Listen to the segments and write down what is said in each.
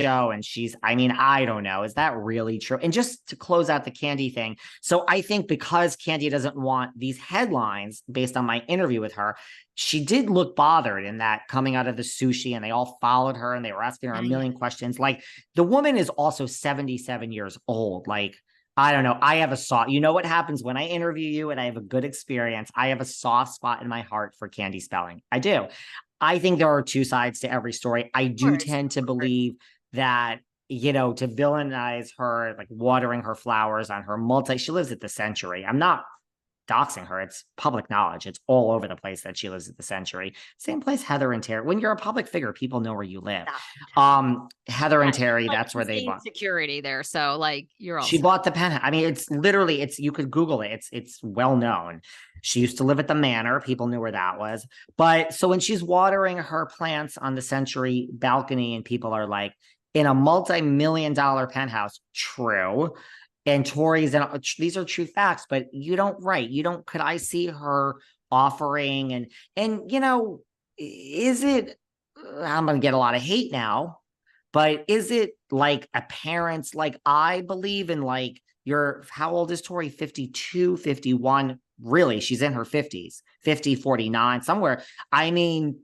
show and I mean, I don't know. Is that really true? And just to close out the Kandi thing. So I think because Kandi doesn't want these headlines based on my interview with her, she did look bothered in that coming out of the sushi and they all followed her and they were asking her a million questions. Like the woman is also 77 years old. Like, I don't know. I have a soft, you know what happens when I interview you and I have a good experience. I have a soft spot in my heart for Kandi Spelling. I do. I think there are two sides to every story. I do tend to believe that, you know, to villainize her, like watering her flowers on her she lives at the Century. I'm not doxing her. It's public knowledge. It's all over the place that she lives at the Century. Same place Heather and Terry. When you're a public figure, people know where you live. Heather and Terry, like, that's where they bought security there. So like she bought the penthouse. I mean, it's literally, you could Google it. It's well known. She used to live at the Manor. People knew where that was. But so when she's watering her plants on the Century balcony and people are like, in a multi-million-dollar penthouse, true. And Tori's, and these are true facts, but you don't could I see her offering and, you know, is it, I'm going to get a lot of hate now, but is it like a parent's, like, I believe in like how old is Tori? 52, 51. Really? She's in her 50s, 50, 49, somewhere. I mean,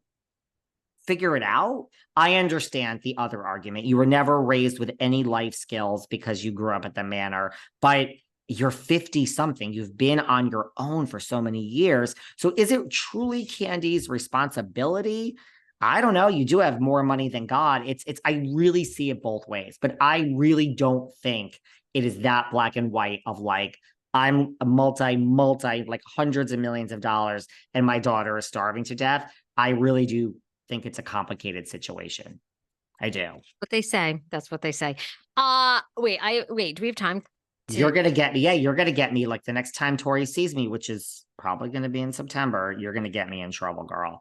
figure it out. I understand the other argument. You were never raised with any life skills because you grew up at the Manor, but you're 50 something. You've been on your own for so many years. So is it truly Kandi's responsibility? I don't know. You do have more money than God. I really see it both ways, but I really don't think it is that black and white of like, I'm a multi, like hundreds of millions of dollars and my daughter is starving to death. I really do think it's a complicated situation. I do. What they say. That's what they say. Wait, do we have time? You're going to get me. Yeah, you're going to get me like the next time Tori sees me, which is probably going to be in September. You're going to get me in trouble, girl.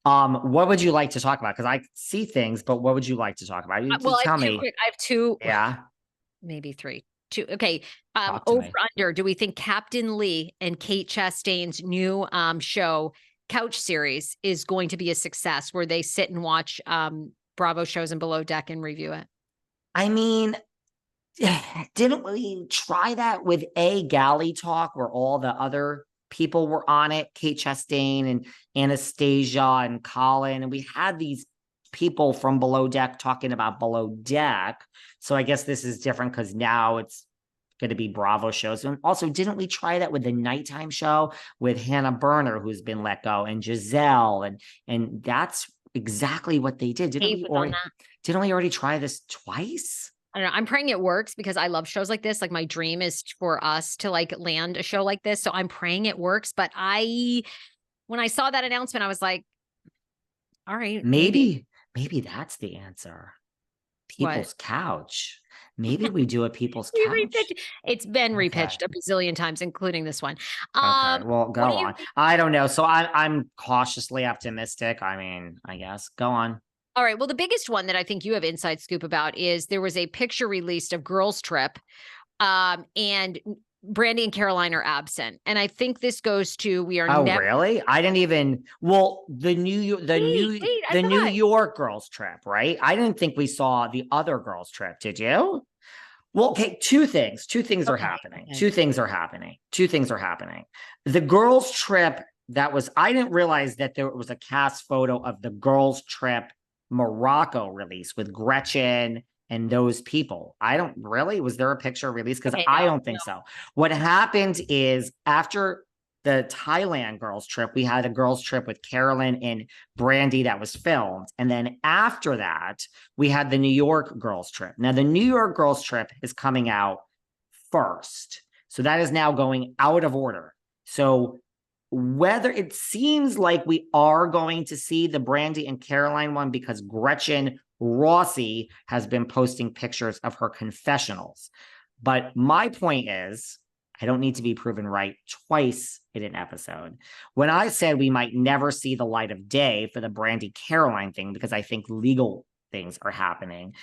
What would you like to talk about? Because I see things, but what would you like to talk about? Tell me. I have two. Yeah. Maybe three. Two. Okay. Over under. Do we think Captain Lee and Kate Chastain's new show Couch series is going to be a success where they sit and watch Bravo shows and Below Deck and review it? I mean, didn't we try that with Galley Talk where all the other people were on it? Kate Chastain and Anastasia and Colin. And we had these people from Below Deck talking about Below Deck. So I guess this is different because now it's going to be Bravo shows. And also, didn't we try that with the nighttime show with Hannah Berner, who's been let go, and Giselle? And that's exactly what they did. Didn't we already try this twice? I don't know. I'm praying it works because I love shows like this. Like my dream is for us to like land a show like this. So I'm praying it works. But when I saw that announcement, I was like, all right. Maybe that's the answer. People's Couch. Maybe we do a People's Couch. It's been repitched a bazillion times, including this one. Okay, well, go on. I don't know. So I'm cautiously optimistic. I mean, I guess. Go on. All right. Well, the biggest one that I think you have inside scoop about is there was a picture released of Girls Trip, and Brandi and Caroline are absent. And I think this goes to really? I didn't even. Well, the New York Girls Trip, right? I didn't think we saw the other Girls Trip. Did you? Well, okay. Two things are happening. Okay. Two things are happening. The Girls Trip I didn't realize that there was a cast photo of the Girls Trip Morocco release with Gretchen and those people. Was there a picture released? Because I don't think so. What happened is after the Thailand girls trip, we had a girls trip with Carolyn and Brandi that was filmed. And then after that, we had the New York girls trip. Now the New York girls trip is coming out first. So that is now going out of order. So whether it seems like we are going to see the Brandi and Caroline one because Gretchen Rossi has been posting pictures of her confessionals. But my point is, I don't need to be proven right twice in an episode. When I said we might never see the light of day for the Brandi Caroline thing, because I think legal things are happening,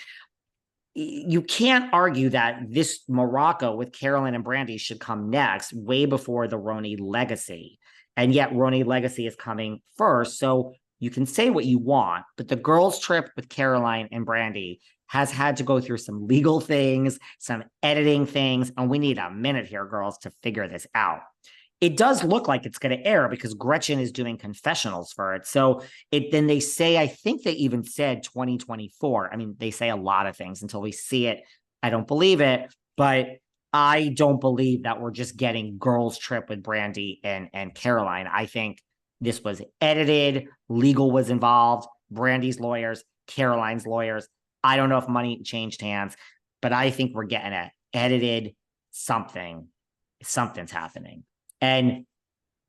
you can't argue that this Morocco with Caroline and Brandi should come next, way before the RHONY legacy. And yet RHONY legacy is coming first. So you can say what you want, but the girls trip with Caroline and Brandi has had to go through some legal things, some editing things, and we need a minute here, girls, to figure this out. It does look like it's going to air because Gretchen is doing confessionals for it. So then they say, I think they even said 2024. I mean, they say a lot of things until we see it. I don't believe it, but I don't believe that we're just getting girls trip with Brandi and Caroline. I think this was edited. Legal was involved. Brandi's lawyers, Caroline's lawyers. I don't know if money changed hands, but I think we're getting an edited something. Something's happening. And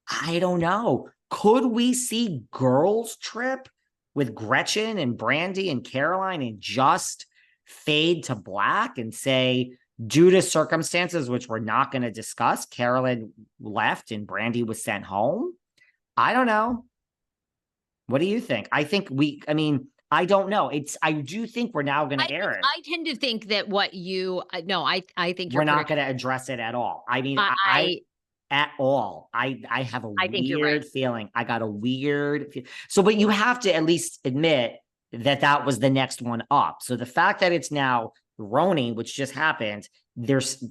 I don't know. Could we see girls trip with Gretchen and Brandi and Caroline and just fade to black and say, due to circumstances, which we're not going to discuss, Caroline left and Brandi was sent home? I don't know. What do you think? I don't know. I do think we're now going to air it. I tend to think that I think we're not going to address it at all. I mean, at all. I have a weird feeling. I got a weird. But you have to at least admit that was the next one up. So the fact that it's now RHONY, which just happened, there's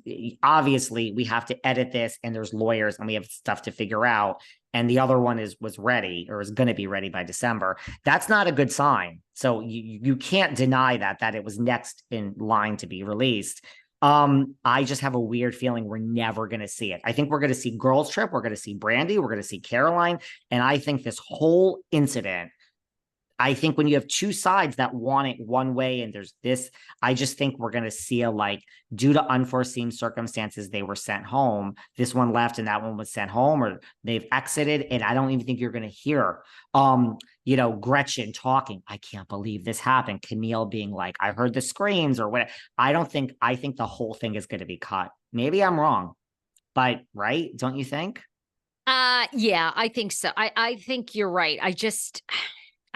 obviously we have to edit this and there's lawyers and we have stuff to figure out. And the other one was ready or is going to be ready by December. That's not a good sign. So you can't deny that it was next in line to be released. I just have a weird feeling we're never going to see it. I think we're going to see girls trip. We're going to see Brandi. We're going to see Caroline. And I think this whole incident, I think when you have two sides that want it one way and there's this, I just think we're going to see due to unforeseen circumstances, they were sent home. This one left and that one was sent home or they've exited. And I don't even think you're going to hear, Gretchen talking. I can't believe this happened. Camille being like, I heard the screams or what. I think the whole thing is going to be cut. Maybe I'm wrong, but right. Don't you think? Yeah, I think so. I think you're right.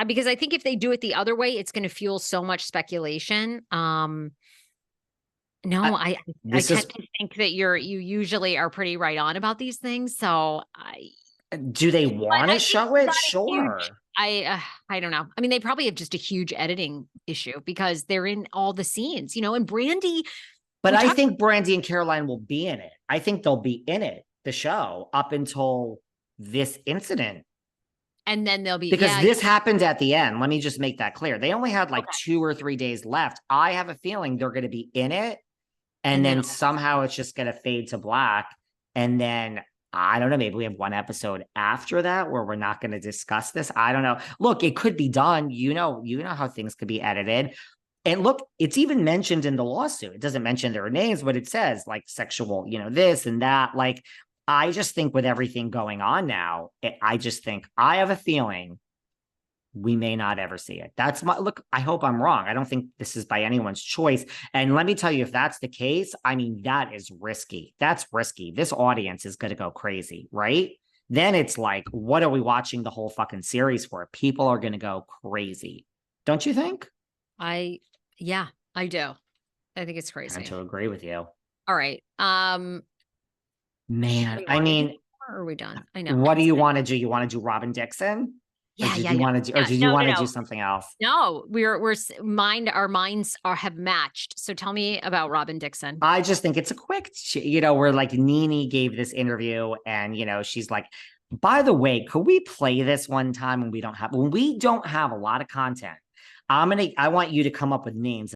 Because I think if they do it the other way, it's going to fuel so much speculation. I tend to think that you usually are pretty right on about these things. So do they want to show it? Sure. I don't know. I mean, they probably have just a huge editing issue because they're in all the scenes, and Brandi. But I think Brandi and Caroline will be in it. I think they'll be in it, the show, up until this incident. And then they'll be because this happened at the end. Let me just make that clear. They only had 2 or 3 days left. I have a feeling they're going to be in it. And then somehow it's just going to fade to black. And then I don't know, maybe we have one episode after that where we're not going to discuss this. I don't know. Look, it could be done. You know how things could be edited. And look, it's even mentioned in the lawsuit. It doesn't mention their names, but it says sexual, this and that. I just think with everything going on now, I have a feeling we may not ever see it. I hope I'm wrong. I don't think this is by anyone's choice. And let me tell you, if that's the case, I mean, that is risky. That's risky. This audience is going to go crazy, right? Then it's what are we watching the whole fucking series for? People are going to go crazy. Don't you think? Yeah, I do. I think it's crazy. I tend to agree with you. All right. Man, I mean, or are we done? I know. What do you want to do? You want to do Robyn Dixon? Yeah, you want to do, or did you want to do something else? No, our minds have matched. So tell me about Robyn Dixon. I just think it's a quick, where Nene gave this interview and, she's like, by the way, could we play this one time when we don't have a lot of content? I want you to come up with names